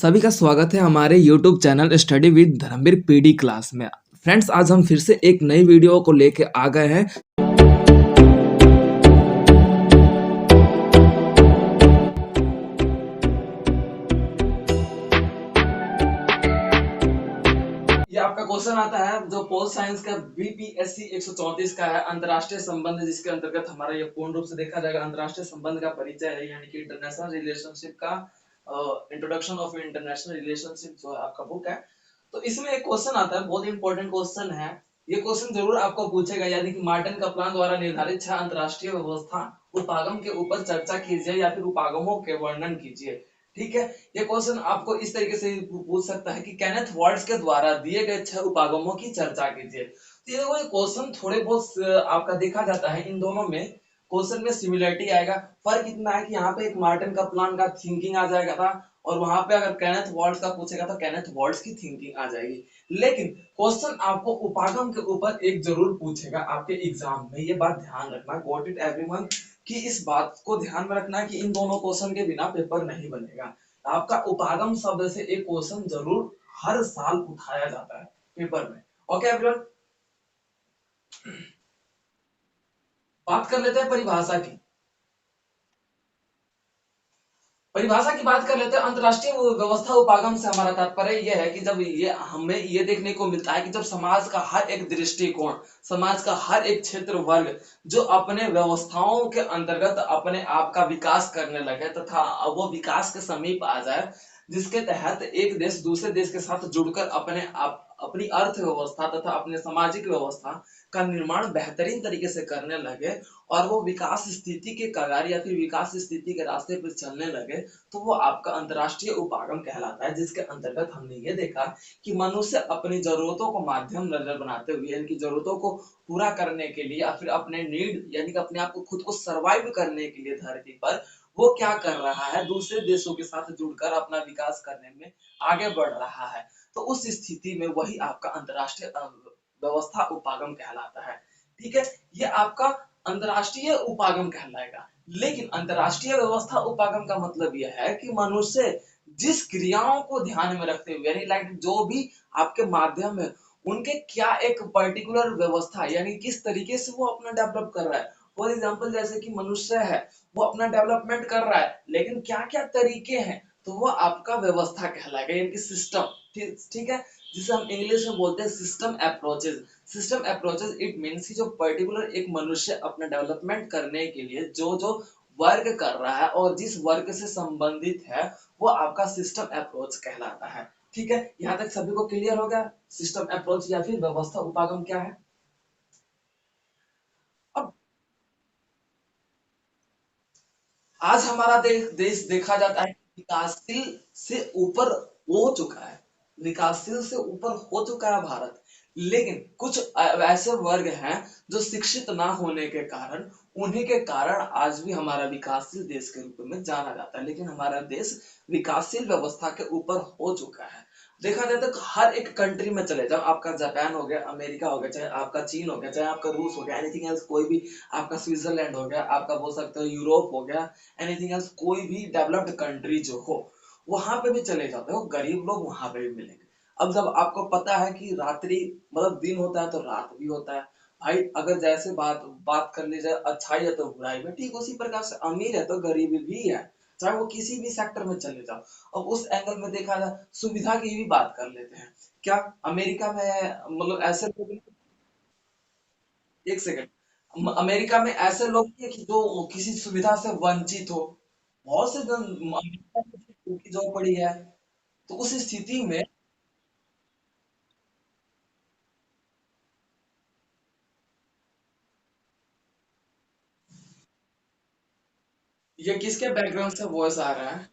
सभी का स्वागत है हमारे YouTube channel study with Dharmveer PD class में। फ्रेंड्स, आज हम फिर से एक नई वीडियो को लेके आ गए हैं। ये आपका क्वेश्चन आता है जो पोल साइंस का बीपीएससी 134 का है, अंतरराष्ट्रीय संबंध, जिसके अंतर्गत हमारा ये पूर्ण रूप से देखा जाएगा अंतरराष्ट्रीय संबंध का परिचय है, यानी कि इंटरनेशनल रिलेशनशिप का इंट्रोडक्शन ऑफ इंटरनेशनल रिलेशनशिप जो है आपका बुक है। तो इसमें एक क्वेश्चन आता है, बहुत इंपॉर्टेंट क्वेश्चन है। ये क्वेश्चन जरूर आपको पूछेगा, यानी कि मार्टिन कप्लान द्वारा निर्धारित 6 अंतरराष्ट्रीय व्यवस्था उपागम के ऊपर चर्चा कीजिए या फिर उपागमों के वर्णन कीजिए। ठीक है, ये क्वेश्चन आपको इस तरीके से पूछ सकता है कि केनेथ वर्ड्स के द्वारा दिए गए 6 उपागमों की चर्चा कीजिए। तो ये देखो, ये क्वेश्चन थोड़े बहुत आपका देखा जाता है, इन दोनों में क्वेश्चन में सिमिलरिटी आएगा। फर्क इतना है कि यहाँ पे एक मार्टिन कप्लान का थिंकिंग आ जाएगा था, और वहां पे अगर केनेथ वर्ड्स का पूछेगा तो केनेथ वर्ड्स की थिंकिंग आ जाएगी। लेकिन क्वेश्चन आपको उपागम के ऊपर एक जरूर पूछेगा आपके एग्जाम में, ये बात ध्यान रखना, गॉट इट एवरीवन, कि इस बात को ध्यान में रखना कि इन दोनों क्वेश्चन के बिना पेपर नहीं बनेगा। आपका उपागम शब्द से एक क्वेश्चन जरूर हर साल उठाया जाता है पेपर में। ओके एवरीवन, बात कर लेते हैं परिभाषा की। परिभाषा की बात कर लेते हैं। अंतरराष्ट्रीय व्यवस्था उपागम से हमारा तात्पर्य यह है कि जब ये हमें ये देखने को मिलता है कि जब समाज का हर एक दृष्टिकोण, समाज का हर एक क्षेत्र वर्ग जो अपने व्यवस्थाओं के अंतर्गत अपने आप का विकास करने लगे तथा वो विकास के समीप आ जाए, जिसके तहत एक देश दूसरे देश के साथ जुड़कर अपने आप अपनी अर्थव्यवस्था तथा अपने सामाजिक व्यवस्था का निर्माण बेहतरीन तरीके से करने लगे और वो विकास स्थिति के कगार या फिर विकास स्थिति के रास्ते पर चलने लगे, तो वो आपका अंतरराष्ट्रीय उपागम कहलाता है। जिसके अंतर्गत हमने ये देखा कि मनुष्य अपनी जरूरतों को माध्यम नजर बनाते हुए, यानी कि जरूरतों को पूरा करने के लिए या फिर अपने नीड यानी कि अपने आप को खुद को सर्वाइव करने के लिए धरती पर वो क्या कर रहा है, दूसरे देशों के साथ जुड़कर अपना विकास करने में आगे बढ़ रहा है। तो उस स्थिति में वही आपका अंतरराष्ट्रीय व्यवस्था उपागम कहलाता है। ठीक है, ये आपका अंतरराष्ट्रीय उपागम कहलाएगा। लेकिन अंतरराष्ट्रीय व्यवस्था उपागम का मतलब यह है कि मनुष्य जिस क्रियाओं को ध्यान में रखते हुए, यानी लाइक जो भी आपके माध्यम है उनके क्या एक पर्टिकुलर व्यवस्था, यानी किस तरीके से वो अपना डेवलप कर रहा है। फॉर एग्जाम्पल, जैसे कि मनुष्य है, वो अपना डेवलपमेंट कर रहा है, लेकिन क्या क्या तरीके हैं, तो वो आपका व्यवस्था कहलाएगा, यानी कि सिस्टम। ठीक है, जिसे हम इंग्लिश में बोलते हैं system approaches. System approaches it means कि जो पर्टिकुलर एक मनुष्य अपना डेवलपमेंट करने के लिए जो जो वर्क कर रहा है और जिस वर्क से संबंधित है, वो आपका सिस्टम अप्रोच कहलाता है। ठीक है, यहाँ तक सभी को क्लियर हो गया सिस्टम अप्रोच या फिर व्यवस्था उपागम क्या है। अब आज हमारा देश देखा जाता है विकासशील से ऊपर हो चुका है, विकासशील से ऊपर हो चुका है भारत। लेकिन कुछ ऐसे वर्ग हैं जो शिक्षित ना होने के कारण, उन्हीं के कारण आज भी हमारा विकासशील देश के रूप में जाना जाता है। लेकिन हमारा देश विकासशील व्यवस्था के ऊपर हो चुका है। देखा जाए तो हर एक कंट्री में चले जाओ, आपका जापान हो गया, अमेरिका हो गया, चाहे आपका चीन हो गया, चाहे आपका रूस हो गया, एनीथिंग एल्स, कोई भी, आपका स्विट्जरलैंड हो गया, आपका बोल सकते हो यूरोप हो गया, एनीथिंग एल्स, कोई भी डेवलप्ड कंट्री जो हो, वहां पे भी चले जाते हो, गरीब लोग वहां पे भी मिलेंगे। अब जब आपको पता है कि रात्रि मतलब दिन होता है तो रात भी होता है, भाई अगर जैसे बात बात कर ली जाए अच्छाई है तो बुराई में, ठीक उसी प्रकार से अमीर है तो गरीबी भी है, चाहे वो किसी भी सेक्टर में चले जाओ। अब उस एंगल में देखा जाए, सुविधा की भी बात कर लेते हैं। क्या अमेरिका में मतलब ऐसे लोग, एक सेकंड, अमेरिका में ऐसे लोग हैं कि जो किसी सुविधा से वंचित हो, बहुत से जन अमेरिका में की जॉब पड़ी है। तो उस स्थिति में ये किसके बैकग्राउंड से वॉइस आ रहा है?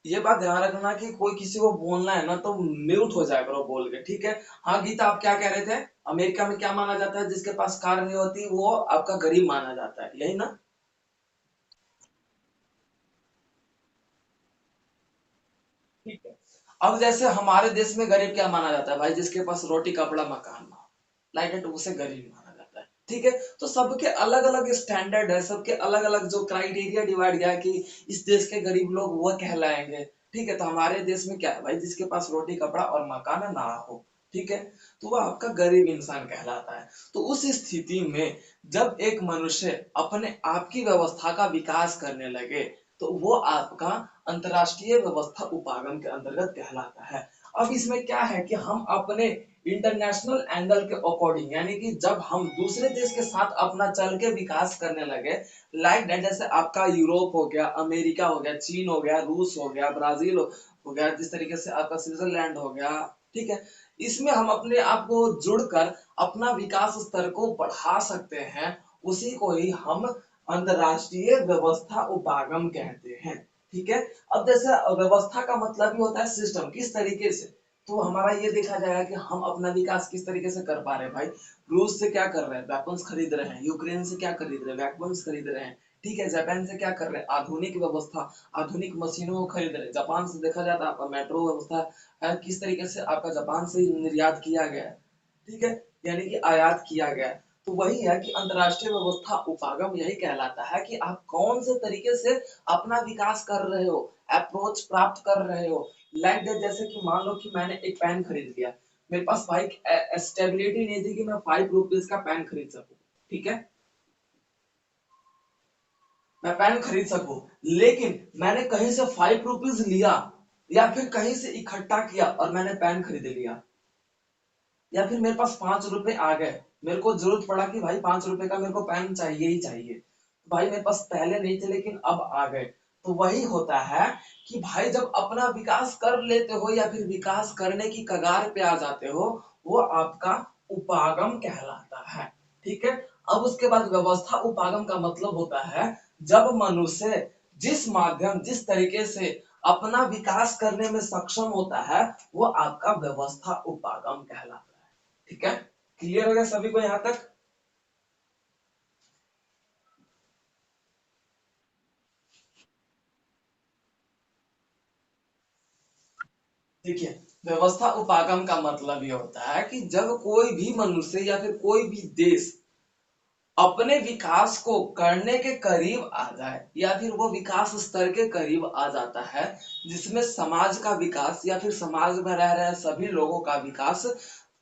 ये बात ध्यान रखना कि कोई किसी को बोलना है ना तो म्यूट हो जाए करो बोल के, ठीक है। हाँ गीता, आप क्या कह रहे थे? अमेरिका में क्या माना जाता है, जिसके पास कार नहीं होती वो आपका गरीब माना जाता है, यही ना? ठीक है, अब जैसे हमारे देश में गरीब क्या माना जाता है भाई, जिसके पास रोटी कपड़ा मकान ना हो, लाइक इट, उसे गरीब माना जाता है। ठीक है। तो सबके अलग अलग स्टैंडर्ड है, सबके अलग अलग जो क्राइटेरिया डिवाइड किया है कि इस देश के गरीब लोग वो कहलाएंगे। ठीक है, तो हमारे देश में क्या है भाई, जिसके पास रोटी कपड़ा और मकान ना हो, ठीक है, तो वो आपका गरीब इंसान कहलाता है। तो उस स्थिति में जब एक मनुष्य अपने आप की व्यवस्था का विकास करने लगे, तो वो आपका अंतरराष्ट्रीय व्यवस्था उपागम के अंतर्गत कहलाता है। अब इसमें क्या है कि हम अपने इंटरनेशनल एंगल के अकॉर्डिंग, यानी कि जब हम दूसरे देश के साथ अपना चल के विकास करने लगे, लाइक दैट, जैसे आपका यूरोप हो गया, अमेरिका हो गया, चीन हो गया, रूस हो गया, ब्राजील हो गया, जिस तरीके से आपका स्विट्जरलैंड हो गया, ठीक है, इसमें हम अपने आप को जुड़कर अपना विकास स्तर को बढ़ा सकते हैं। उसी को ही हम अंतरराष्ट्रीय व्यवस्था उपागम कहते हैं। ठीक है। अब जैसे व्यवस्था का मतलब ही होता है सिस्टम, किस तरीके से, तो हमारा ये देखा जाएगा कि हम अपना विकास किस तरीके से कर पा रहे हैं भाई। रूस से क्या कर रहे हैं, वेपन्स खरीद रहे हैं। यूक्रेन से क्या खरीद रहे हैं, वेपन्स खरीद रहे हैं। ठीक है। जापान से क्या कर रहे हैं, आधुनिक व्यवस्था, आधुनिक मशीनों को खरीद रहे हैं। जापान से देखा जाता है आपका मेट्रो व्यवस्था है, किस तरीके से आपका जापान से ही निर्यात किया गया है। ठीक है, यानी कि आयात किया गया है। तो वही है कि अंतरराष्ट्रीय व्यवस्था उपागम यही कहलाता है कि आप कौन से तरीके से अपना विकास कर रहे हो, अप्रोच प्राप्त कर रहे हो। लाइक दैट, जैसे कि मान लो कि मैंने एक पेन खरीद लिया, मेरे पास भाई स्टेबिलिटी नहीं थी कि मैं 5 रुपीज का पेन खरीद सकूं। ठीक है, मैं पेन खरीद सकूं, लेकिन मैंने कहीं से 5 रुपीज लिया, या फिर कहीं से इकट्ठा किया और मैंने पेन खरीद लिया, या फिर मेरे पास 5 रुपए आ गए, मेरे को जरूरत पड़ा कि भाई 5 रुपए का मेरे को पेन चाहिए ही चाहिए, भाई मेरे पास पहले नहीं थे लेकिन अब आ गए। तो वही होता है कि भाई जब अपना विकास कर लेते हो या फिर विकास करने की कगार पे आ जाते हो, वो आपका उपागम कहलाता है। ठीक है। अब उसके बाद व्यवस्था उपागम का मतलब होता है जब मनुष्य जिस तरीके से अपना विकास करने में सक्षम होता है, वो आपका व्यवस्था उपागम कहलाता है। ठीक है, क्लियर हो गया सभी को यहां तक। देखिए, व्यवस्था उपागम का मतलब ये होता है कि जब कोई भी मनुष्य या फिर कोई भी देश अपने विकास को करने के करीब आ जाए, या फिर वो विकास स्तर के करीब आ जाता है, जिसमें समाज का विकास या फिर समाज में रह रहे सभी लोगों का विकास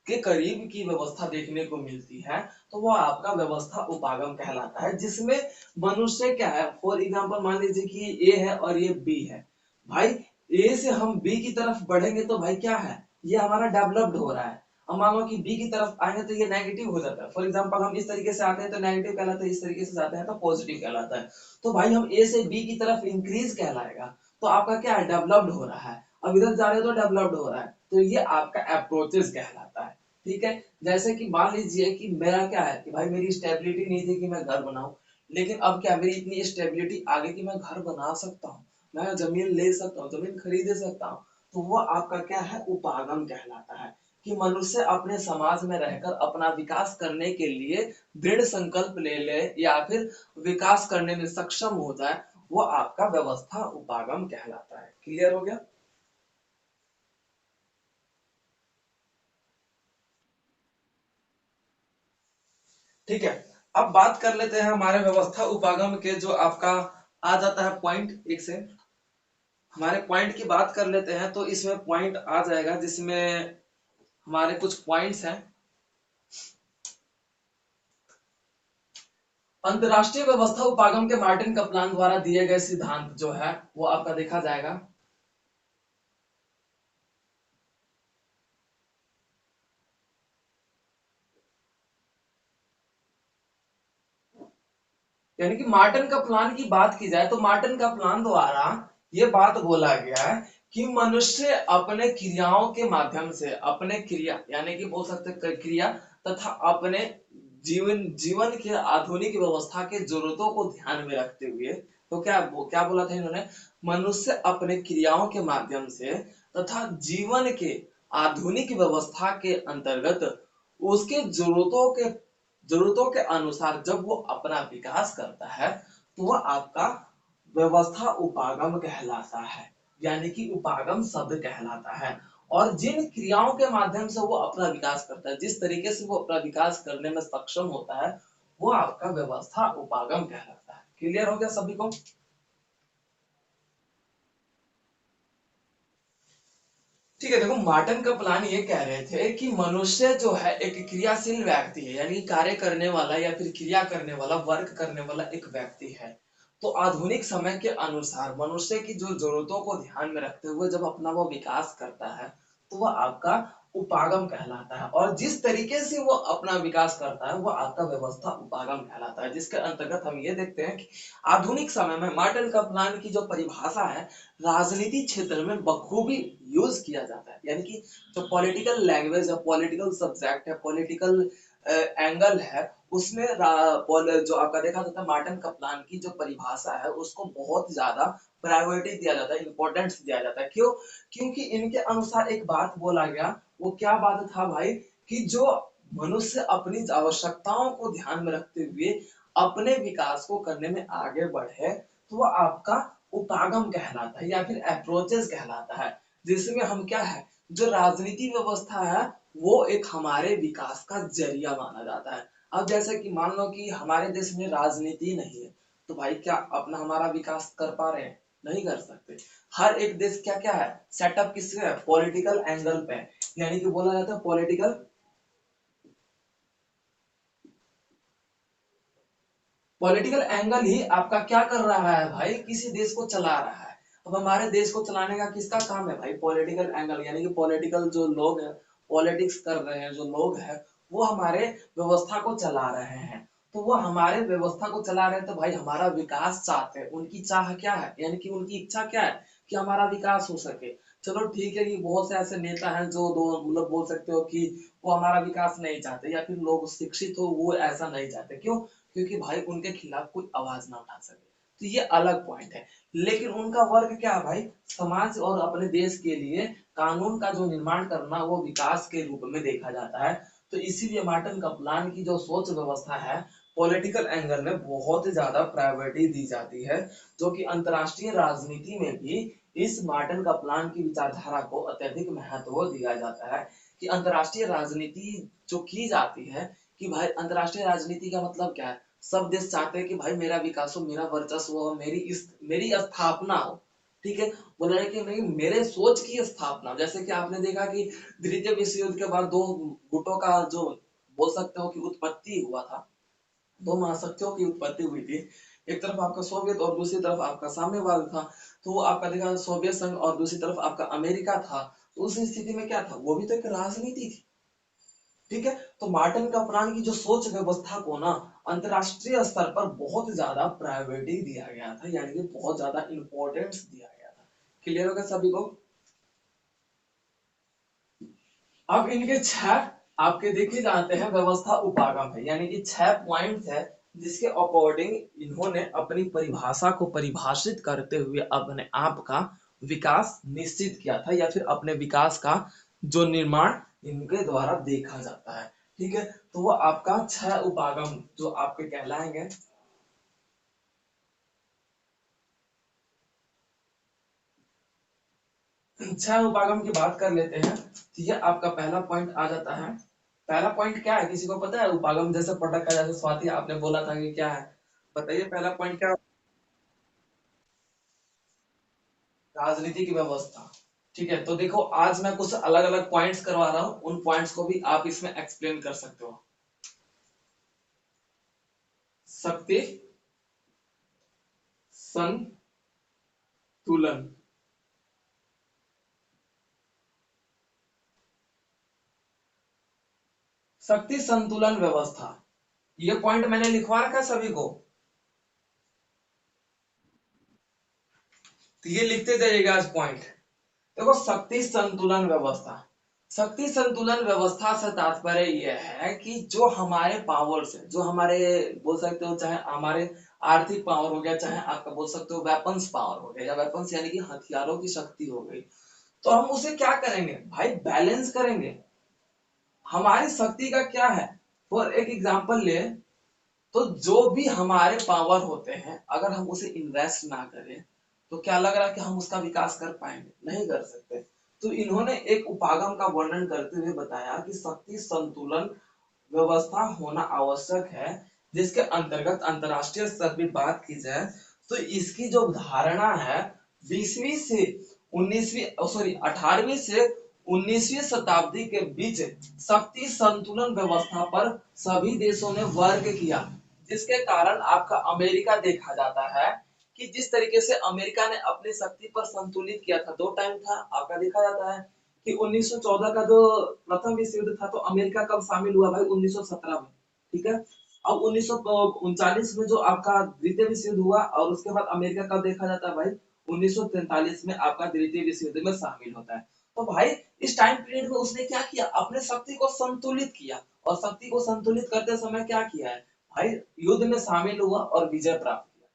के करीब की व्यवस्था देखने को मिलती है, तो वो आपका व्यवस्था उपागम कहलाता है। जिसमें मनुष्य क्या है, फॉर एग्जाम्पल मान लीजिए कि ए है और ये बी है, भाई ए से हम बी की तरफ बढ़ेंगे तो भाई क्या है, ये हमारा डेवलप्ड हो रहा है। अब मान लो कि बी की तरफ आएंगे तो ये नेगेटिव हो जाता है। फॉर एग्जाम्पल हम इस तरीके से आते हैं तो नेगेटिव कहलाता है, इस तरीके से जाते हैं तो पॉजिटिव कहलाता है। तो भाई हम ए से बी की तरफ इंक्रीज कहलाएगा, तो आपका क्या है, डेवलप्ड हो रहा है। अब इधर जा रहे हो तो डेवलप्ड हो रहा है, तो ये आपका अप्रोचेस कहलाता है। ठीक है। जैसे कि मान लीजिए कि मेरा क्या है कि भाई मेरी स्टेबिलिटी नहीं थी कि मैं घर बनाऊं, लेकिन अब क्या मेरी इतनी स्टेबिलिटी आ गई कि मैं घर बना सकता हूँ, मैं जमीन ले सकता हूँ, जमीन खरीद सकता हूँ। तो वो आपका क्या है, उपागम कहलाता है। कि मनुष्य अपने समाज में रहकर अपना विकास करने के लिए दृढ़ संकल्प ले ले या फिर विकास करने में सक्षम हो जाए, वो आपका व्यवस्था उपागम कहलाता है। क्लियर हो गया। ठीक है। अब बात कर लेते हैं हमारे व्यवस्था उपागम के, जो आपका आ जाता है पॉइंट एक से, हमारे पॉइंट की बात कर लेते हैं। तो इसमें पॉइंट आ जाएगा जिसमें हमारे कुछ पॉइंट्स हैं। अंतरराष्ट्रीय व्यवस्था उपागम के मार्टिन कप्लान द्वारा दिए गए सिद्धांत जो है वो आपका देखा जाएगा। यानी कि मार्टिन का प्लान की बात की जाए तो मार्टिन का प्लान द्वारा ये बात बोला गया है कि मनुष्य अपने क्रियाओं के माध्यम से, अपने क्रिया यानी कि बोल सकते क्रिया तथा अपने जीवन जीवन के आधुनिक व्यवस्था के जरूरतों को ध्यान में रखते हुए, तो क्या बोला था इन्होंने, मनुष्य अपने क्रियाओं के माध्यम से तथा जीवन के आधुनिक व्यवस्था के अंतर्गत उसके जरूरतों के अनुसार जब वो अपना विकास करता है, तो वह आपका व्यवस्था उपागम कहलाता है। यानी कि उपागम शब्द कहलाता है। और जिन क्रियाओं के माध्यम से वो अपना विकास करता है, जिस तरीके से वो अपना विकास करने में सक्षम होता है, वो आपका व्यवस्था उपागम कहलाता है। क्लियर हो गया सभी को? ठीक है, देखो मार्टन का प्लान ये कह रहे थे कि मनुष्य जो है एक क्रियाशील व्यक्ति है, यानी कार्य करने वाला या फिर क्रिया करने वाला, वर्क करने वाला एक व्यक्ति है। तो आधुनिक समय के अनुसार मनुष्य की जो जरूरतों को ध्यान में रखते हुए जब अपना वो विकास करता है तो वह आपका उपागम कहलाता है, और जिस तरीके से वो अपना विकास करता है वो आपका व्यवस्था उपागम कहलाता है। जिसके अंतर्गत हम ये देखते हैं कि आधुनिक समय में मार्टन का प्लान की जो परिभाषा है राजनीति क्षेत्र में बखूबी यूज किया जाता है, यानी कि जो पॉलिटिकल लैंग्वेज है, पॉलिटिकल सब्जेक्ट है, पॉलिटिकल एंगल है, उसमें जो आपका देखा जाता है मार्टन का प्लान की जो परिभाषा है उसको बहुत ज्यादा प्रायोरिटी दिया जाता है, इंपॉर्टेंस दिया जाता है। क्यों? क्योंकि इनके अनुसार एक बात बोला गया, वो क्या बात था भाई, कि जो मनुष्य अपनी आवश्यकताओं को ध्यान में रखते हुए अपने विकास को करने में आगे बढ़े तो वो आपका उपागम कहलाता है या फिर अप्रोचेस कहलाता है। जिसमें हम क्या है, जो राजनीति व्यवस्था है वो एक हमारे विकास का जरिया माना जाता है। अब जैसे कि मान लो कि हमारे देश में राजनीति नहीं है तो भाई क्या अपना हमारा विकास कर पा रहे हैं? नहीं कर सकते। हर एक देश क्या क्या है, सेटअप किससे है, पॉलिटिकल एंगल पे, यानी कि बोला जाता है पॉलिटिकल, पॉलिटिकल एंगल ही आपका क्या कर रहा है भाई, किसी देश को चला रहा है। अब हमारे देश को चलाने का किसका काम है भाई, पॉलिटिकल एंगल, यानी कि पॉलिटिकल जो लोग हैं, पॉलिटिक्स कर रहे हैं जो लोग हैं, वो हमारे व्यवस्था को चला रहे हैं। तो वो हमारे व्यवस्था को चला रहे हैं तो भाई हमारा विकास चाहते हैं, उनकी चाह क्या है, यानी कि उनकी इच्छा क्या है कि हमारा विकास हो सके। चलो ठीक है कि बहुत से ऐसे नेता हैं जो दो मतलब बोल सकते हो कि वो हमारा विकास नहीं चाहते, या फिर लोग शिक्षित हो वो ऐसा नहीं चाहते। क्यों? क्योंकि भाई उनके खिलाफ कोई आवाज ना उठा सके। तो ये अलग पॉइंट है। लेकिन उनका वर्ग क्या है भाई, समाज और अपने देश के लिए कानून का जो निर्माण करना वो विकास के रूप में देखा जाता है। तो इसीलिए मार्टन का प्लान की जो सोच व्यवस्था है पॉलिटिकल एंगल में बहुत ज्यादा प्रायोरिटी दी जाती है, जो कि अंतरराष्ट्रीय राजनीति में भी इस मार्टन का प्लान की विचारधारा को अत्यधिक महत्व दिया जाता है। कि अंतरराष्ट्रीय राजनीति जो की जाती है, कि भाई अंतरराष्ट्रीय राजनीति का मतलब क्या है, सब देश चाहते हैं कि भाई मेरा विकास हो, मेरा वर्चस्व हो, मेरी स्थापना हो। ठीक है, बोला है कि नहीं मेरे सोच की स्थापना। जैसे कि आपने देखा कि द्वितीय विश्व युद्ध के बाद दो गुटों का जो बोल सकते हो कि उत्पत्ति हुआ था, दो महाशक्तियों की उत्पत्ति हुई थी। एक तरफ आपका सोवियत और दूसरी तरफ आपका साम्यवाद था। तो वो आपका देखा सोवियत संघ और दूसरी तरफ आपका अमेरिका था। तो उस स्थिति में क्या था, वो भी तो एक राजनीति थी। ठीक है, तो मार्टिन का प्लान की जो सोच व्यवस्था को ना अंतरराष्ट्रीय स्तर पर बहुत ज्यादा प्रायोरिटी दिया गया था, यानी कि बहुत ज्यादा इंपॉर्टेंस दिया गया था। क्लियर होगा सभी को? अब इनके छह आपके देखे जाते हैं व्यवस्था उपागम है, यानी कि छह पॉइंट है जिसके अकॉर्डिंग इन्होंने अपनी परिभाषा को परिभाषित करते हुए अपने आप का विकास निश्चित किया था, या फिर अपने विकास का जो निर्माण इनके द्वारा देखा जाता है। ठीक है, तो वो आपका छह उपागम जो आपके कहलाएंगे। छह उपागम की बात कर लेते हैं। ठीक है, आपका पहला पॉइंट आ जाता है। पहला पॉइंट क्या है, किसी को पता है? उपागम जैसे पटक का, जैसे स्वाति आपने बोला था कि क्या है, बताइए पहला पॉइंट क्या? राजनीति की व्यवस्था। ठीक है, तो देखो आज मैं कुछ अलग अलग पॉइंट्स करवा रहा हूँ, उन पॉइंट्स को भी आप इसमें एक्सप्लेन कर सकते हो। शक्ति संतुलन, शक्ति संतुलन व्यवस्था, ये पॉइंट मैंने लिखवा रखा है सभी को। तो ये लिखते जाइएगा आज पॉइंट। देखो शक्ति संतुलन व्यवस्था, शक्ति संतुलन व्यवस्था से तात्पर्य यह है कि जो हमारे पावर्स है, जो हमारे बोल सकते हो चाहे हमारे आर्थिक पावर हो गया, चाहे आपका बोल सकते हो वेपन्स पावर हो गया, या वेपन्स यानी कि हथियारों की शक्ति हो गई, तो हम उसे क्या करेंगे भाई, बैलेंस करेंगे। हमारी शक्ति का क्या है, फॉर एक एग्जांपल ले, तो जो भी हमारे पावर होते हैं अगर हम उसे इन्वेस्ट ना करें तो क्या लग रहा है कि हम उसका विकास कर पाएंगे? नहीं कर सकते। तो इन्होंने एक उपागम का वर्णन करते हुए बताया कि शक्ति संतुलन व्यवस्था होना आवश्यक है, जिसके अंतर्गत अंतरराष्ट्रीय स्तर पर बात की जाए तो इसकी जो धारणा है 20वीं से 19वीं सॉरी 18वीं से 19वीं शताब्दी के बीच शक्ति संतुलन व्यवस्था पर सभी देशों ने वर्क किया, जिसके कारण आपका अमेरिका देखा जाता है कि जिस तरीके से अमेरिका ने अपनी शक्ति पर संतुलित किया था, दो टाइम था आपका देखा जाता है कि 1914 का जो प्रथम विश्व युद्ध था तो अमेरिका कब शामिल हुआ भाई 1917 में, ठीक है। अब 1939 में जो आपका द्वितीय विश्व युद्ध हुआ और उसके बाद अमेरिका कब देखा जाता है भाई 1943 में आपका द्वितीय विश्व युद्ध में शामिल होता है। तो भाई इस टाइम पीरियड में उसने क्या किया, अपने शक्ति को संतुलित किया और शक्ति को संतुलित करते समय क्या किया है भाई, युद्ध में शामिल हुआ और विजय प्राप्त किया,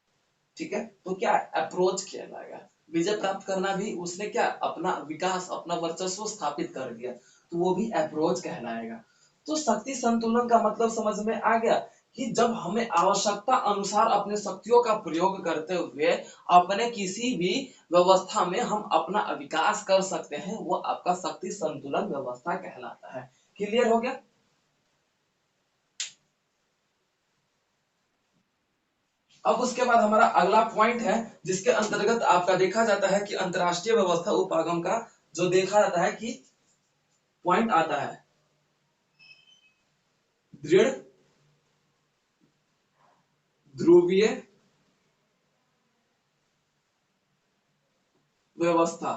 ठीक है। तो क्या अप्रोच किया जाएगा, विजय प्राप्त करना भी उसने क्या अपना विकास अपना वर्चस्व स्थापित कर दिया, तो वो भी अप्रोच कहलाएगा। तो शक्ति संतुलन का मतलब समझ में आ गया कि जब हमें आवश्यकता अनुसार अपने शक्तियों का प्रयोग करते हुए अपने किसी भी व्यवस्था में हम अपना विकास कर सकते हैं, वो आपका शक्ति संतुलन व्यवस्था कहलाता है। क्लियर हो गया। अब उसके बाद हमारा अगला पॉइंट है जिसके अंतर्गत आपका देखा जाता है कि अंतरराष्ट्रीय व्यवस्था उपागम का जो देखा जाता है कि पॉइंट आता है दृढ़ ध्रुवीय व्यवस्था।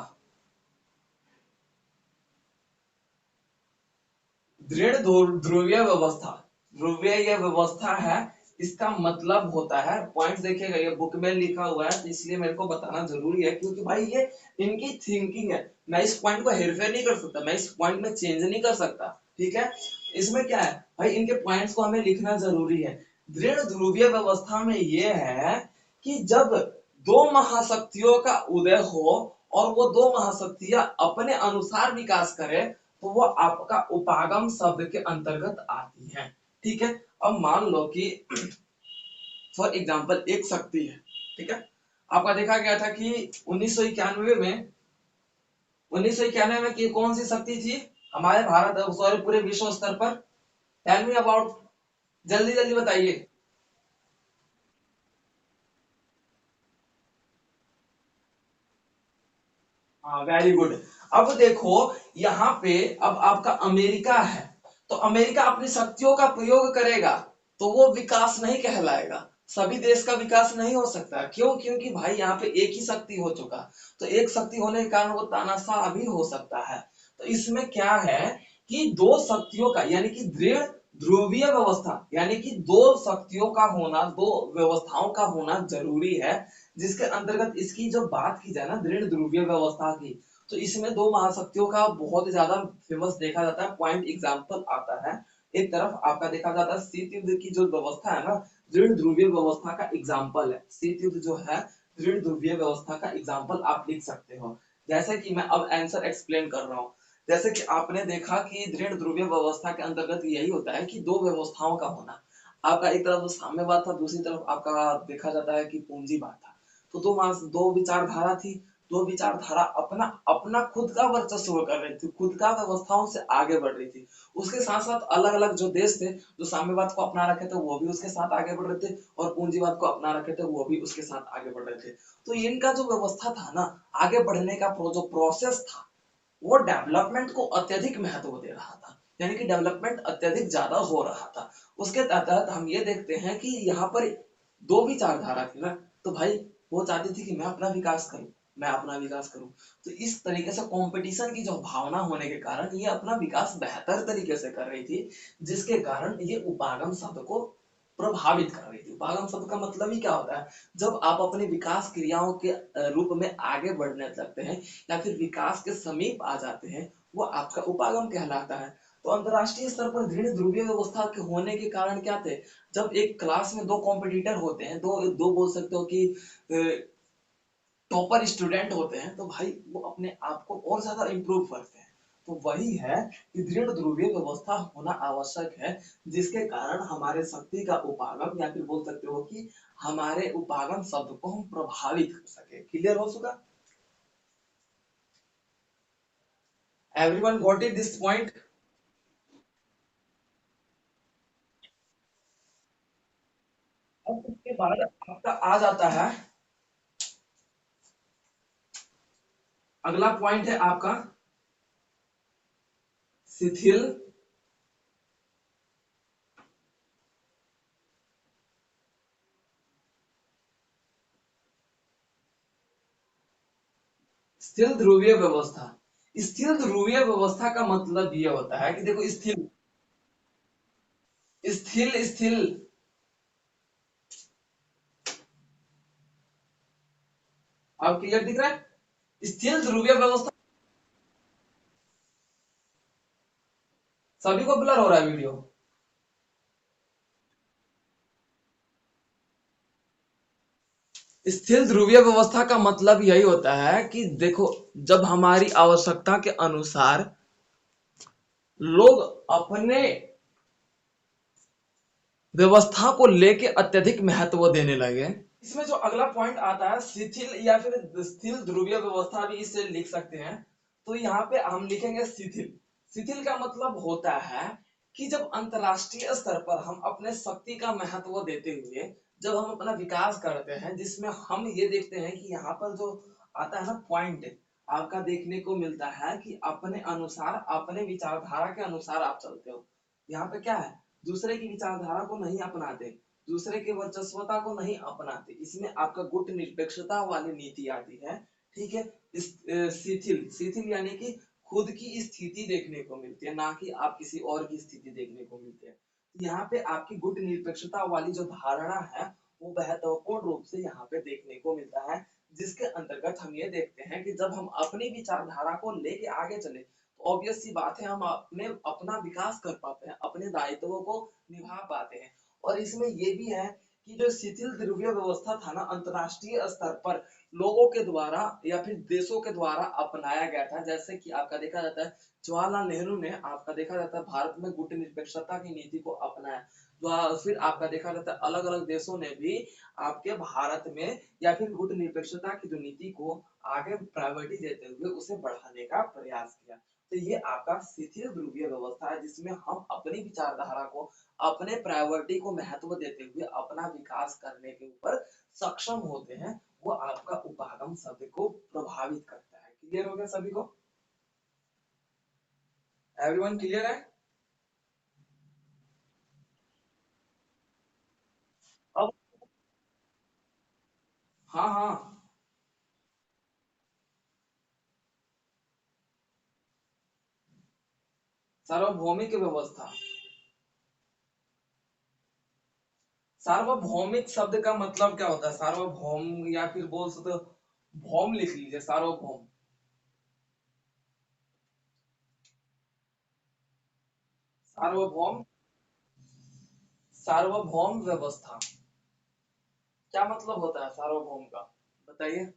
दृढ़ ध्रुवीय व्यवस्था, ध्रुवीय यह व्यवस्था है, इसका मतलब होता है पॉइंट देखिएगा ये बुक में लिखा हुआ है तो इसलिए मेरे को बताना जरूरी है क्योंकि भाई ये इनकी थिंकिंग है, मैं इस पॉइंट को हेरफेर नहीं कर सकता, मैं इस पॉइंट में चेंज नहीं कर सकता, ठीक है। इसमें क्या है भाई, इनके पॉइंट्स को हमें लिखना जरूरी है। दृढ़ ध्रुवीय व्यवस्था में ये है कि जब दो महाशक्तियों का उदय हो और वो दो महाशक्तियां अपने अनुसार विकास करे तो वो आपका उपागम शब्द के अंतर्गत आती है, ठीक है। अब मान लो कि फॉर एग्जाम्पल एक शक्ति है, ठीक है। आपका देखा गया था कि 1991 में 1991 में कि कौन सी शक्ति थी हमारे भारत सॉरी पूरे विश्व स्तर पर, टेल मी अबाउट, जल्दी जल्दी बताइए। हाँ वेरी गुड। अब देखो यहाँ पे अब आपका अमेरिका है तो अमेरिका अपनी शक्तियों का प्रयोग करेगा तो वो विकास नहीं कहलाएगा, सभी देश का विकास नहीं हो सकता, क्यों, क्योंकि भाई यहाँ पे एक ही शक्ति हो चुका, तो एक शक्ति होने के कारण वो तानाशाह भी हो सकता है। तो इसमें क्या है कि दो शक्तियों का यानी कि दृढ़ ध्रुवीय व्यवस्था यानी कि दो शक्तियों का होना, दो व्यवस्थाओं का होना जरूरी है, जिसके अंतर्गत इसकी जो बात की जाए ना दृढ़ ध्रुवीय व्यवस्था की, तो इसमें दो महाशक्तियों का बहुत ज्यादा फेमस देखा जाता है, पॉइंट एग्जांपल आता है। एक तरफ आपका देखा जाता है शीत युद्ध की जो व्यवस्था है ना, दृढ़ ध्रुवीय व्यवस्था का एग्जाम्पल है, शीत युद्ध जो है दृढ़ ध्रुवीय व्यवस्था का एग्जाम्पल आप लिख सकते हो। जैसे कि मैं अब आंसर एक्सप्लेन कर रहा हूँ, जैसे कि आपने देखा कि दृढ़ ध्रुवीय व्यवस्था के अंतर्गत यही होता है कि दो व्यवस्थाओं का होना, आपका एक तरफ साम्यवाद था, दूसरी तरफ आपका देखा जाता है कि पूंजीवाद था। तो दो विचारधारा थी, दो विचारधारा अपना अपना खुद का वर्चस्व कर रही थी, खुद का व्यवस्थाओं से आगे बढ़ रही थी। उसके साथ साथ अलग अलग जो देश थे जो साम्यवाद को अपना रखे थे वो भी उसके साथ आगे बढ़ रहे थे और पूंजीवाद को अपना रखे थे वो भी उसके साथ आगे बढ़ रहे थे। तो इनका जो व्यवस्था था ना, आगे बढ़ने का जो प्रोसेस था वो डेवलपमेंट को अत्यधिक महत्व दे रहा था, यानी कि डेवलपमेंट अत्यधिक ज्यादा हो रहा था। उसके तहत हम ये देखते हैं कि यहाँ पर दो विचारधारा थी ना, तो भाई वो चाहती थी कि मैं अपना विकास करूं, मैं अपना विकास करूं, तो इस तरीके से कंपटीशन की जो भावना होने के कारण ये अपना विकास बेहतर तरीके से कर रही थी, जिसके कारण ये उपागम शब्द को प्रभावित कर रही थी। उपागम शब्द का मतलब ही क्या होता है, जब आप अपनी विकास क्रियाओं के रूप में आगे बढ़ने लगते हैं या फिर विकास के समीप आ जाते हैं, वो आपका उपागम कहलाता है। तो अंतरराष्ट्रीय स्तर पर दृढ़ ध्रुवीय व्यवस्था के होने के कारण क्या थे, जब एक क्लास में दो कॉम्पिटिटर होते हैं, दो दो बोल सकते हो कि टॉपर स्टूडेंट होते हैं, तो भाई वो अपने आप को और ज्यादा इम्प्रूव करते हैं। तो वही है कि दृढ़ ध्रुवीय व्यवस्था होना आवश्यक है, जिसके कारण हमारे शक्ति का उपागम या फिर बोल सकते हो कि हमारे उपागम शब्द को हम प्रभावित कर सके। क्लियर हो चुका, everyone got it this point. उसके बाद आपका आ जाता है, अगला पॉइंट है आपका शिथिल स्थिर ध्रुवीय व्यवस्था। स्थिर ध्रुवीय व्यवस्था का मतलब ये होता है कि देखो स्थिर, स्थिर स्थिर, अब क्लियर दिख रहा है? स्थिर ध्रुवीय व्यवस्था, सभी को ब्लर हो रहा है वीडियो? स्थिर ध्रुवीय व्यवस्था का मतलब यही होता है कि देखो, जब हमारी आवश्यकता के अनुसार लोग अपने व्यवस्था को लेके अत्यधिक महत्व देने लगे। इसमें जो अगला पॉइंट आता है शिथिल या फिर स्थिर ध्रुवीय व्यवस्था भी इसे लिख सकते हैं। तो यहाँ पे हम लिखेंगे शिथिल। शिथिल का मतलब होता है कि जब अंतरराष्ट्रीय स्तर पर हम अपने शक्ति का महत्व देते हुए जब हम अपना विकास करते हैं, जिसमें हम ये देखते हैं कि यहाँ पर जो आता है ना पॉइंट, आपका देखने को मिलता है कि अपने अनुसार, अपने विचारधारा के अनुसार आप चलते हो। यहाँ पे क्या है, दूसरे की विचारधारा को नहीं अपनाते, दूसरे के वर्चस्वता को नहीं अपनाते, इसमें आपका गुट निरपेक्षता वाली नीति आती है। ठीक है। इस शिथिल, शिथिल यानी कि खुद की स्थिति देखने को मिलती है, ना कि आप किसी और की स्थिति देखने को मिलती है। यहाँ पे आपकी गुट निरपेक्षता वाली जो धारणा है वो महत्वपूर्ण रूप से यहाँ पे देखने को मिलता है, जिसके अंतर्गत हम ये देखते हैं कि जब हम अपनी विचारधारा को लेके आगे चले तो ऑब्वियस सी बात है हम अपने अपना विकास कर पाते हैं, अपने दायित्वों को निभा पाते हैं। और इसमें ये भी है कि जो शिथिल ध्रुवीय व्यवस्था था ना, अंतरराष्ट्रीय स्तर पर लोगों के द्वारा या फिर देशों के द्वारा अपनाया गया था। जैसे कि आपका देखा जाता है जवाहरलाल नेहरू ने, आपका देखा जाता है भारत में गुट निरपेक्षता की नीति को अपनाया। फिर आपका देखा जाता है अलग अलग देशों ने भी आपके भारत में या फिर गुट निरपेक्षता की जो नीति को आगे प्रायोरिटी देते हुए उसे बढ़ाने का प्रयास किया। तो ये आपका शिथिल ध्रुवीय व्यवस्था है, जिसमें हम अपनी विचारधारा को, अपने प्रायोरिटी को महत्व देते हुए अपना विकास करने के ऊपर सक्षम होते हैं। वो आपका उपागम शब्द को प्रभावित करता है। क्लियर हो गया सभी को? एवरीवन क्लियर है? अब हाँ हाँ, सार्वभौमिक व्यवस्था। सार्वभौमिक शब्द का मतलब क्या होता है? सार्वभौम या फिर बोल सकते हो भौम, लिख लीजिए सार्वभौम। सार्वभौम, सार्वभौम व्यवस्था क्या मतलब होता है सार्वभौम का, बताइए।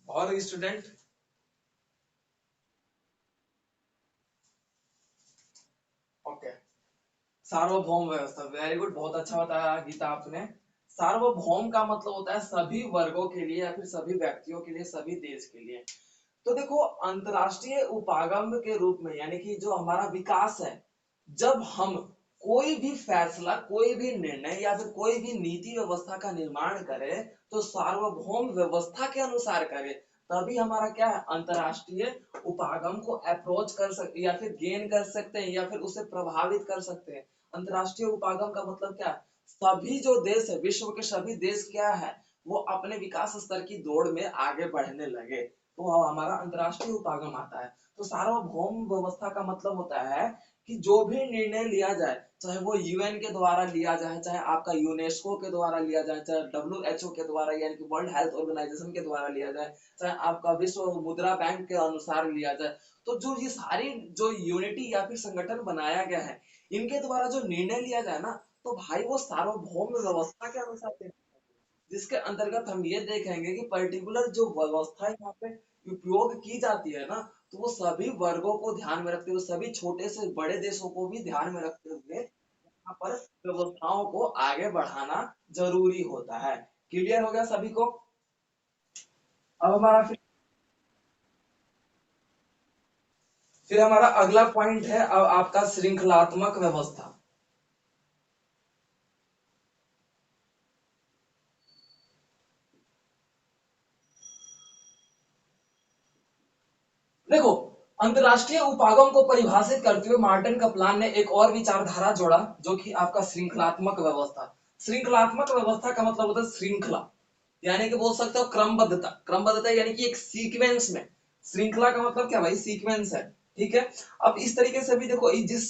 और स्टूडेंट? ओके, सार्वभौम व्यवस्था, वेरी गुड, बहुत अच्छा बताया गीता आपने। सार्वभौम का मतलब होता है सभी वर्गों के लिए या फिर सभी व्यक्तियों के लिए, सभी देश के लिए। तो देखो, अंतरराष्ट्रीय उपागम के रूप में यानी कि जो हमारा विकास है, जब हम कोई भी फैसला, कोई भी निर्णय या फिर कोई भी नीति व्यवस्था का निर्माण करें तो सार्वभौम व्यवस्था के अनुसार करें, तभी हमारा क्या है, अंतरराष्ट्रीय उपागम को अप्रोच कर सकते या फिर गेन कर सकते हैं या फिर उसे प्रभावित कर सकते हैं। अंतरराष्ट्रीय उपागम का मतलब क्या है, सभी जो देश है, विश्व के सभी देश क्या है, वो अपने विकास स्तर की दौड़ में आगे बढ़ने लगे, तो हमारा अंतरराष्ट्रीय उपागम आता है। तो सार्वभौम व्यवस्था का मतलब होता है कि जो भी निर्णय लिया जाए, चाहे वो यूएन के द्वारा लिया जाए, चाहे आपका यूनेस्को के द्वारा लिया जाए, चाहे डब्ल्यूएचओ के द्वारा यानी कि वर्ल्ड हेल्थ ऑर्गेनाइजेशन के द्वारा लिया जाए, चाहे आपका विश्व मुद्रा बैंक के अनुसार लिया जाए, तो जो ये सारी जो यूनिटी या फिर संगठन बनाया गया है, इनके द्वारा जो निर्णय लिया जाए ना, तो भाई वो सार्वभौम व्यवस्था के अनुसार, जिसके अंतर्गत हम ये देखेंगे कि पर्टिकुलर जो व्यवस्था यहाँ पे उपयोग की जाती है ना, तो वो सभी वर्गों को ध्यान में रखते हुए, सभी छोटे से बड़े देशों को भी ध्यान में रखते हुए यहाँ पर व्यवस्थाओं को आगे बढ़ाना जरूरी होता है। क्लियर हो गया सभी को? अब हमारा फिर हमारा अगला पॉइंट है अब आपका श्रृंखलात्मक व्यवस्था। देखो, अंतरराष्ट्रीय उपागम को परिभाषित करते हुए मार्टिन कप्लान ने एक और विचारधारा जोड़ा, जो कि आपका श्रृंखलात्मक व्यवस्था। श्रृंखलात्मक व्यवस्था का मतलब होता है श्रृंखला, यानी कि बोल सकते हो क्रमबद्धता। क्रमबद्धता यानी कि एक सीक्वेंस में। श्रृंखला का मतलब क्या भाई? सीक्वेंस है। ठीक है। अब इस तरीके से भी देखो, जिस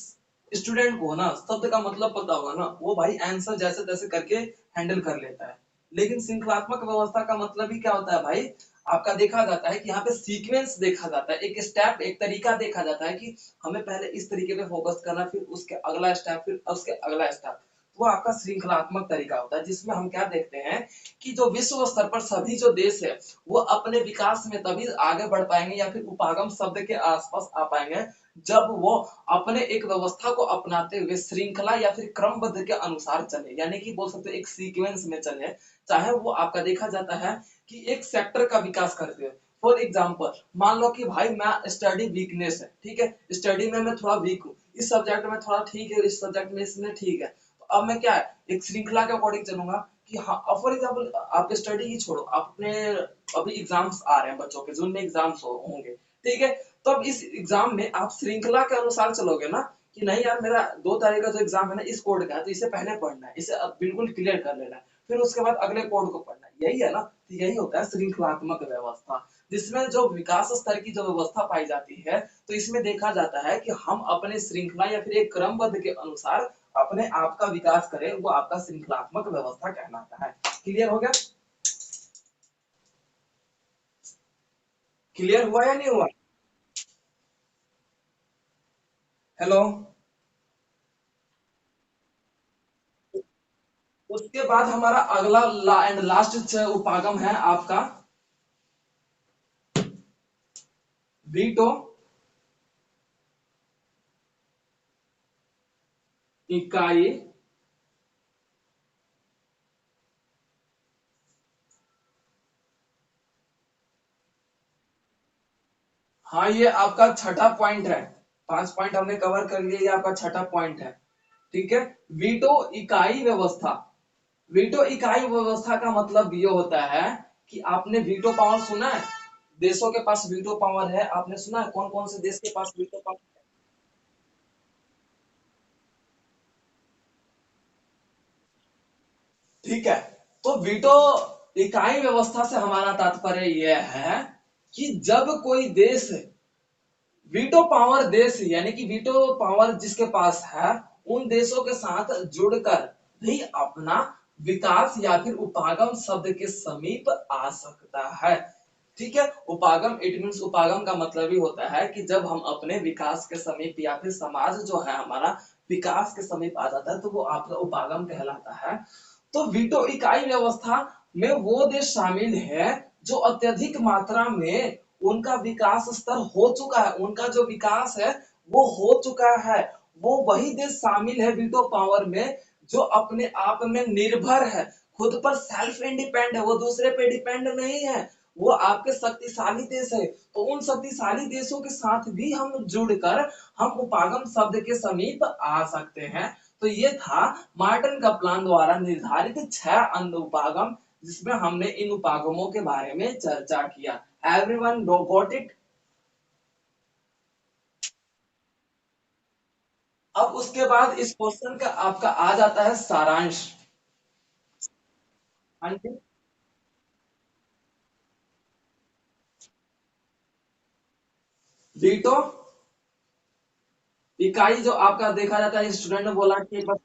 स्टूडेंट को ना शब्द का मतलब पता होगा ना, वो भाई आंसर जैसे तैसे करके हैंडल कर लेता है। लेकिन श्रृंखलात्मक व्यवस्था का मतलब ही क्या होता है भाई? आपका देखा जाता है कि यहाँ पे सीक्वेंस देखा जाता है, एक स्टेप, एक तरीका देखा जाता है कि हमें पहले इस तरीके पे फोकस करना, फिर उसके अगला स्टेप, फिर उसके अगला स्टेप। वो आपका श्रृंखलात्मक तरीका होता है, जिसमें हम क्या देखते हैं कि जो विश्व स्तर पर सभी जो देश है, वो अपने विकास में तभी आगे बढ़ पाएंगे या फिर उपागम शब्द के आसपास आ पाएंगे, जब वो अपने एक व्यवस्था को अपनाते हुए श्रृंखला या फिर क्रमबद्ध के अनुसार चले, यानी कि बोल सकते हैं एक सीक्वेंस में चले। चाहे वो आपका देखा जाता है कि एक सेक्टर का विकास करते हुए, फॉर एग्जाम्पल मान लो कि भाई मैं स्टडी वीकनेस है, ठीक है, स्टडी में मैं थोड़ा वीक हूँ, इस सब्जेक्ट में थोड़ा ठीक है, इस सब्जेक्ट में इसमें ठीक है, तो अब मैं क्या है, एक श्रृंखला के अकॉर्डिंग चलूंगा कि हाँ, फॉर एग्जाम्पल आप स्टडी ही छोड़ो, अपने अभी एग्जाम्स आ रहे हैं बच्चों के, जून में एग्जाम्स होंगे, ठीक है, तो अब इस एग्जाम में आप श्रृंखला के अनुसार चलोगे ना, कि नहीं यार मेरा 2 तारीख का जो एग्जाम है ना इस कोड का है, तो इसे पहले पढ़ना है, इसे अब बिल्कुल क्लियर कर लेना है, फिर उसके बाद अगले कोड को पढ़ना है, यही है ना? तो यही होता है श्रृंखलात्मक व्यवस्था, जिसमें जो विकास स्तर की जो व्यवस्था पाई जाती है, तो इसमें देखा जाता है कि हम अपने श्रृंखला या फिर एक क्रमबद्ध के अनुसार अपने आप का विकास करें, वो आपका श्रृंखलात्मक व्यवस्था कहलाता है। क्लियर हो गया? क्लियर हुआ या नहीं हुआ? हेलो। उसके बाद हमारा अगला एंड लास्ट उपागम है आपका वीटो इकाई हाँ, ये आपका छठा पॉइंट है। 5 पॉइंट हमने कवर कर लिए, ये आपका छठा पॉइंट है। ठीक है। वीटो इकाई व्यवस्था। वीटो इकाई व्यवस्था का मतलब ये होता है कि आपने वीटो पावर सुना है? देशों के पास वीटो पावर है, आपने सुना है कौन कौन से देश के पास वीटो पावर? ठीक है। तो वीटो इकाई व्यवस्था से हमारा तात्पर्य यह है कि जब कोई देश वीटो पावर देश, यानी कि वीटो पावर जिसके पास है, उन देशों के साथ जुड़कर भी अपना विकास या फिर उपागम शब्द के समीप आ सकता है। ठीक है। उपागम इट मीन्स, उपागम का मतलब ही होता है कि जब हम अपने विकास के समीप या फिर समाज जो है हमारा विकास के समीप आ जाता है, तो वो आपका उपागम कहलाता है। तो वीटो इकाई व्यवस्था में वो देश शामिल है जो अत्यधिक मात्रा में उनका विकास स्तर हो चुका है, उनका जो विकास है वो हो चुका है, वो वही देश शामिल है वीटो पावर में जो अपने आप में निर्भर है, खुद पर सेल्फ इंडिपेंड है, वो दूसरे पे डिपेंड नहीं है, वो आपके शक्तिशाली देश है। तो उन शक्तिशाली देशों के साथ भी हम जुड़कर हम उपागम शब्द के समीप आ सकते हैं। तो ये था मार्टिन कप्लान द्वारा निर्धारित 6 उपागम, जिसमें हमने इन उपागमों के बारे में चर्चा किया। Everyone got it? अब उसके बाद इस क्वेश्चन का आपका आ जाता है सारांश। हाँ जी। वीटो इकाई जो आपका देखा जाता है, स्टूडेंट ने बोला कि बस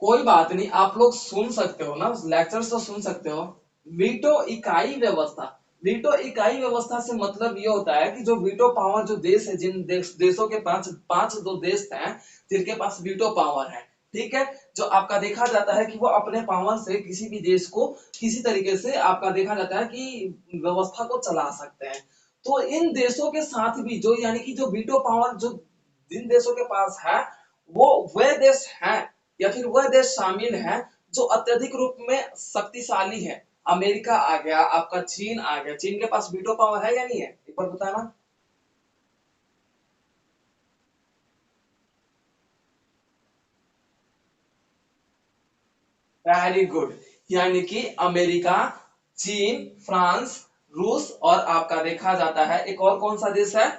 कोई बात नहीं, आप लोग सुन सकते हो ना, लेक्चर तो सुन सकते हो। वीटो इकाई व्यवस्था। वीटो इकाई व्यवस्था से मतलब ये होता है कि जो वीटो पावर जो देश है, जिन देशों के पांच पांच दो देश हैं जिनके पास वीटो पावर है, ठीक है, जो आपका देखा जाता है कि वो अपने पावर से किसी भी देश को किसी तरीके से आपका देखा जाता है कि व्यवस्था को चला सकते हैं। तो इन देशों के साथ भी जो, यानी कि जो वीटो पावर जो जिन देशों के पास है, वो वह देश हैं या फिर वह देश शामिल हैं जो अत्यधिक रूप में शक्तिशाली है। अमेरिका आ गया, आपका चीन आ गया। चीन के पास वीटो पावर है या नहीं है, एक बार बताना। Very good. यानी कि अमेरिका, चीन, फ्रांस, रूस और आपका देखा जाता है एक और कौन सा देश है,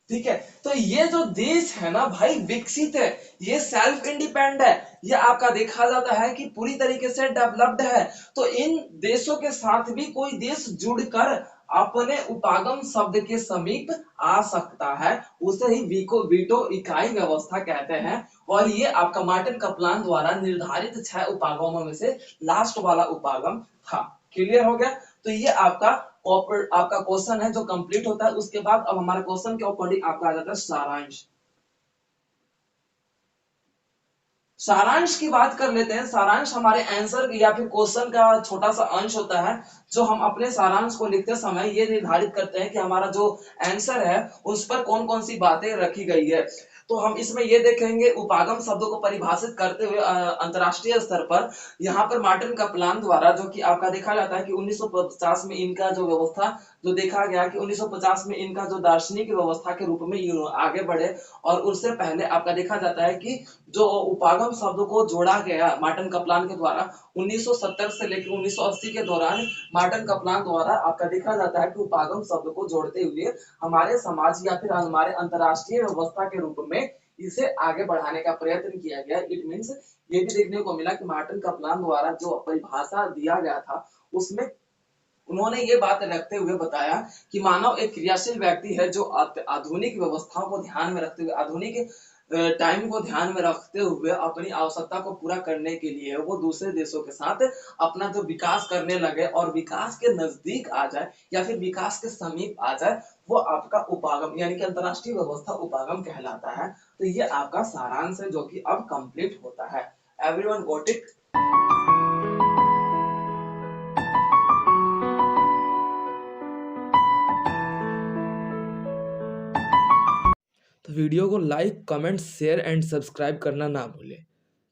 ठीक है। तो ये जो देश है ना भाई विकसित है, ये सेल्फ इंडिपेंडेंट है, ये आपका देखा जाता है कि पूरी तरीके से डेवलप्ड है। तो इन देशों के साथ भी कोई देश जुड़कर अपने उपागम शब्द के समीप आ सकता है, उसे ही वीटो इकाई व्यवस्था कहते हैं। और ये आपका मार्टिन कप्लान द्वारा निर्धारित 6 उपागमों में से लास्ट वाला उपागम था। क्लियर हो गया। तो ये आपका क्वेश्चन है जो कंप्लीट होता है। उसके बाद अब हमारे क्वेश्चन के अकॉर्डिंग आपका आ जाता है सारांश। सारांश की बात कर लेते हैं। सारांश हमारे आंसर या फिर क्वेश्चन का छोटा सा अंश होता है, जो हम अपने सारांश को लिखते समय ये निर्धारित करते हैं कि हमारा जो आंसर है उस पर कौन कौन सी बातें रखी गई है। तो हम इसमें ये देखेंगे उपागम शब्दों को परिभाषित करते हुए अंतरराष्ट्रीय स्तर पर यहाँ पर मार्टिन कप्लान द्वारा, जो कि आपका देखा जाता है कि 1950 में इनका जो व्यवस्था जो देखा गया कि 1950 में इनका जो दार्शनिक व्यवस्था के रूप में आगे बढ़े। और उससे पहले आपका देखा जाता है कि जो उपागम शब्द को जोड़ा गया मार्टिन कप्लान के द्वारा 1970 से लेकर 1980 के दौरान मार्टिन कप्लान द्वारा आपका देखा जाता है कि उपागम शब्द को जोड़ते हुए हमारे समाज या फिर हमारे अंतरराष्ट्रीय व्यवस्था के रूप में इसे आगे बढ़ाने का प्रयत्न किया गया। इट मीन्स ये भी देखने को मिला कि मार्टिन कप्लान द्वारा जो परिभाषा दिया गया था उसमें उन्होंने ये बात रखते हुए बताया कि मानव एक क्रियाशील व्यक्ति है जो आधुनिक व्यवस्थाओं को ध्यान में रखते हुए, आधुनिक टाइम को ध्यान में रखते हुए अपनी आवश्यकता को पूरा करने के लिए वो दूसरे देशों के साथ अपना जो विकास करने लगे और विकास के नजदीक आ जाए या फिर विकास के समीप आ जाए, वो आपका उपागम यानी कि अंतरराष्ट्रीय व्यवस्था उपागम कहलाता है। तो ये आपका सारांश है जो कि अब कंप्लीट होता है। Everyone got it. तो वीडियो को like, comment, share and subscribe करना ना भूलें।